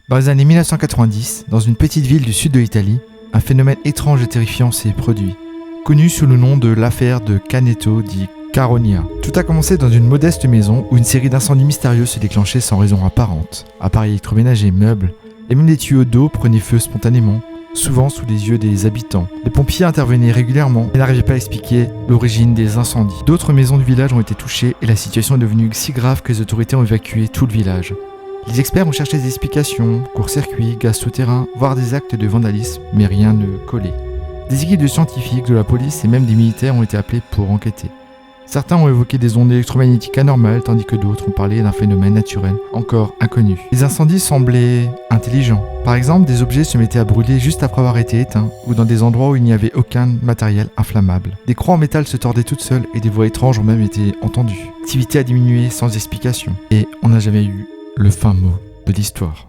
Dans les années 1990, dans une petite ville du sud de l'Italie, un phénomène étrange et terrifiant s'est produit, connu sous le nom de l'affaire de Canneto di Caronia. Tout a commencé dans une modeste maison où une série d'incendies mystérieux se déclenchait sans raison apparente. Appareils électroménagers, meubles, et même des tuyaux d'eau prenaient feu spontanément, souvent sous les yeux des habitants. Les pompiers intervenaient régulièrement et n'arrivaient pas à expliquer l'origine des incendies. D'autres maisons du village ont été touchées et la situation est devenue si grave que les autorités ont évacué tout le village. Les experts ont cherché des explications, court-circuit, gaz souterrain, voire des actes de vandalisme, mais rien ne collait. Des équipes de scientifiques, de la police et même des militaires ont été appelés pour enquêter. Certains ont évoqué des ondes électromagnétiques anormales, tandis que d'autres ont parlé d'un phénomène naturel encore inconnu. Les incendies semblaient intelligents. Par exemple, des objets se mettaient à brûler juste après avoir été éteints, ou dans des endroits où il n'y avait aucun matériel inflammable. Des croix en métal se tordaient toutes seules et des voix étranges ont même été entendues. L'activité a diminué sans explication. Et on n'a jamais eu le fin mot de l'histoire.